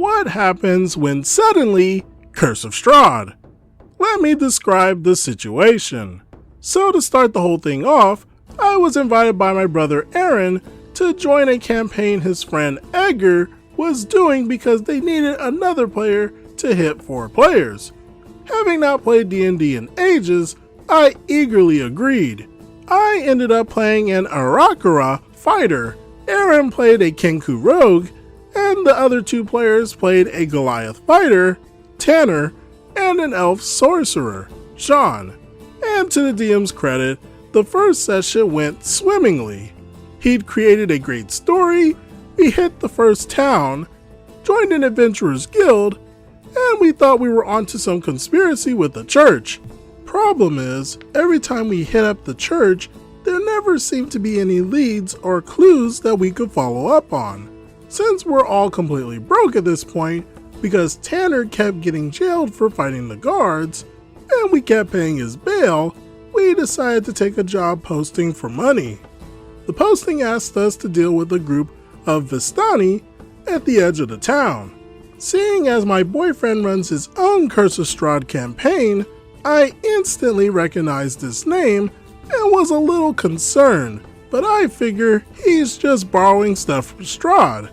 What happens when suddenly Curse of STRAHD? Let me describe the situation. So to start the whole thing off, I was invited by my brother Aaron to join a campaign his friend Edgar was doing because they needed another player to hit 4 players. Having not played D&D in ages, I eagerly agreed. I ended up playing an Arakara fighter, Aaron played a Kenku rogue, and the other 2 players played a Goliath fighter, Tanner, and an elf sorcerer, Sean. And to the DM's credit, the first session went swimmingly. He'd created a great story, we hit the first town, joined an adventurer's guild, and we thought we were onto some conspiracy with the church. Problem is, every time we hit up the church, there never seemed to be any leads or clues that we could follow up on. Since we're all completely broke at this point, because Tanner kept getting jailed for fighting the guards, and we kept paying his bail, we decided to take a job posting for money. The posting asked us to deal with a group of Vistani at the edge of the town. Seeing as my boyfriend runs his own Curse of STRAHD campaign, I instantly recognized his name and was a little concerned, but I figure he's just borrowing stuff from STRAHD.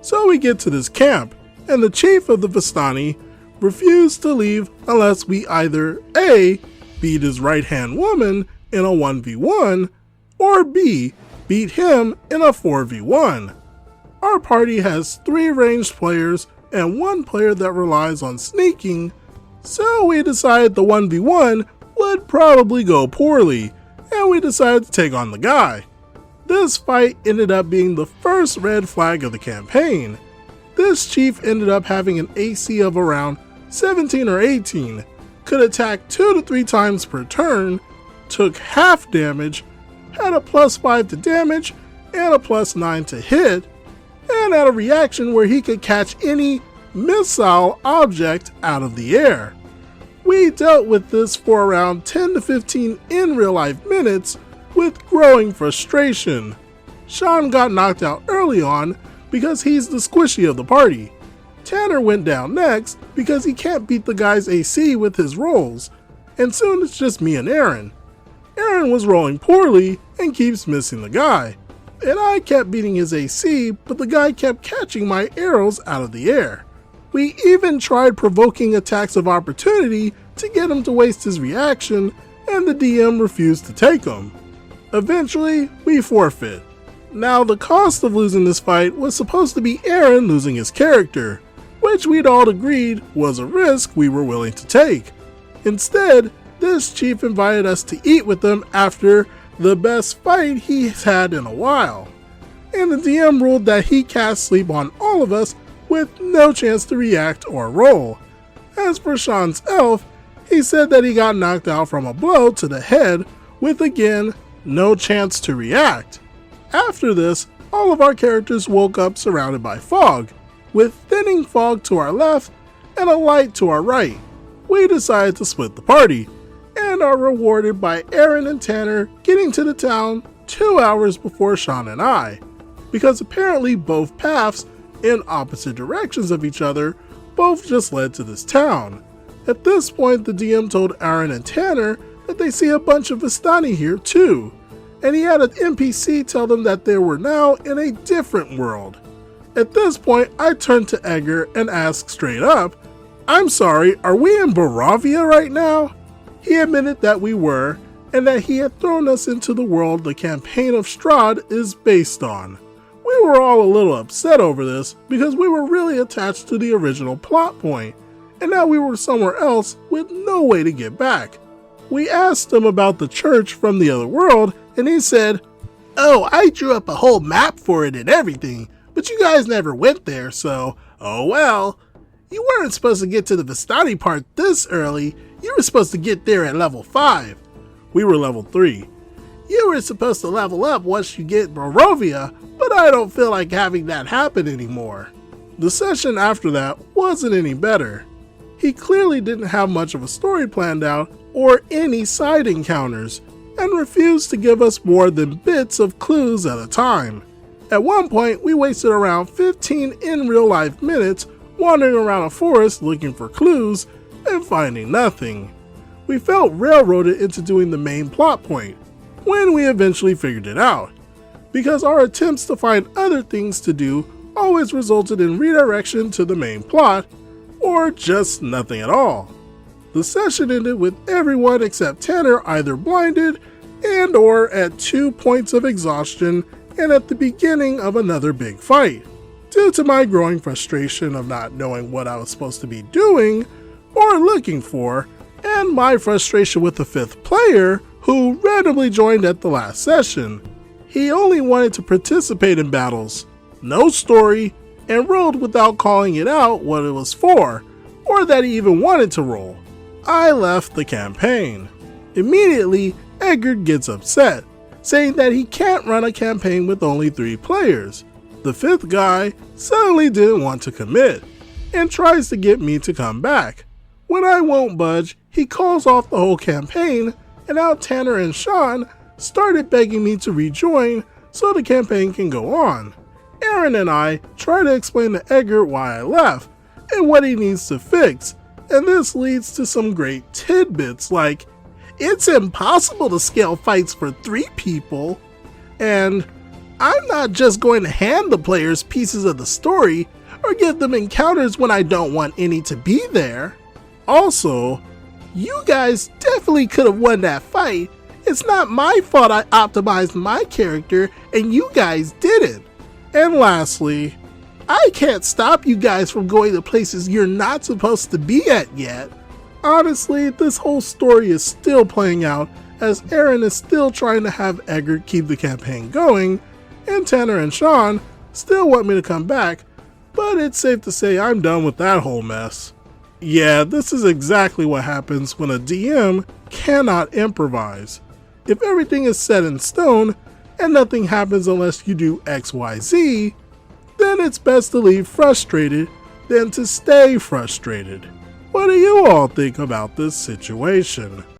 So we get to this camp, and the chief of the Vistani refused to leave unless we either A, beat his right-hand woman in a 1v1, or B, beat him in a 4v1. Our party has 3 ranged players and 1 player that relies on sneaking, so we decided the 1v1 would probably go poorly, and we decided to take on the guy. This fight ended up being the first red flag of the campaign. This chief ended up having an AC of around 17 or 18, could attack 2 to 3 times per turn, took half damage, had a +5 to damage and a +9 to hit, and had a reaction where he could catch any missile object out of the air. We dealt with this for around 10 to 15 in real life minutes with growing frustration. Sean got knocked out early on because he's the squishy of the party. Tanner went down next because he can't beat the guy's AC with his rolls, and soon it's just me and Aaron. Aaron was rolling poorly and keeps missing the guy, and I kept beating his AC, but the guy kept catching my arrows out of the air. We even tried provoking attacks of opportunity to get him to waste his reaction, and the DM refused to take them. Eventually, we forfeit. Now, the cost of losing this fight was supposed to be Aaron losing his character, which we'd all agreed was a risk we were willing to take. Instead, this chief invited us to eat with him after the best fight he's had in a while, and the DM ruled that he cast sleep on all of us with no chance to react or roll. As for Sean's elf, he said that he got knocked out from a blow to the head with again no chance to react. After this, all of our characters woke up surrounded by fog, with thinning fog to our left and a light to our right. We decided to split the party, and are rewarded by Aaron and Tanner getting to the town 2 hours before Sean and I, because apparently both paths in opposite directions of each other both just led to this town. At this point, the DM told Aaron and Tanner that they see a bunch of Vistani here too, and he had an NPC tell them that they were now in a different world. At this point, I turned to Edgar and asked straight up, "I'm sorry, are we in Barovia right now?" He admitted that we were, and that he had thrown us into the world the campaign of STRAHD is based on. We were all a little upset over this because we were really attached to the original plot point, and now we were somewhere else with no way to get back. We asked him about the church from the other world, and he said, "Oh, I drew up a whole map for it and everything, but you guys never went there, so, oh well. You weren't supposed to get to the Vistani part this early, you were supposed to get there at level 5. We were level 3. You were supposed to level up once you get Barovia, but I don't feel like having that happen anymore." The session after that wasn't any better. He clearly didn't have much of a story planned out or any side encounters, and refused to give us more than bits of clues at a time. At one point, we wasted around 15 in real life minutes wandering around a forest looking for clues and finding nothing. We felt railroaded into doing the main plot point, when we eventually figured it out, because our attempts to find other things to do always resulted in redirection to the main plot, or just nothing at all. The session ended with everyone except Tanner either blinded and or at 2 points of exhaustion and at the beginning of another big fight, due to my growing frustration of not knowing what I was supposed to be doing or looking for, and my frustration with the 5th player who randomly joined at the last session. He only wanted to participate in battles, no story, and rolled without calling it out what it was for, or that he even wanted to roll. I left the campaign. Immediately, Edgar gets upset, saying that he can't run a campaign with only 3 players. The 5th guy suddenly didn't want to commit, and tries to get me to come back. When I won't budge, he calls off the whole campaign, and now Tanner and Sean started begging me to rejoin so the campaign can go on. Aaron and I try to explain to Edgar why I left, and what he needs to fix, and this leads to some great tidbits like, it's impossible to scale fights for 3 people, and I'm not just going to hand the players pieces of the story or give them encounters when I don't want any to be there. Also, you guys definitely could have won that fight. It's not my fault I optimized my character and you guys didn't. And lastly, I can't stop you guys from going to places you're not supposed to be at yet. Honestly, this whole story is still playing out as Aaron is still trying to have Edgar keep the campaign going, and Tanner and Sean still want me to come back, but it's safe to say I'm done with that whole mess. Yeah, this is exactly what happens when a DM cannot improvise. If everything is set in stone and nothing happens unless you do XYZ, then it's best to leave frustrated than to stay frustrated. What do you all think about this situation?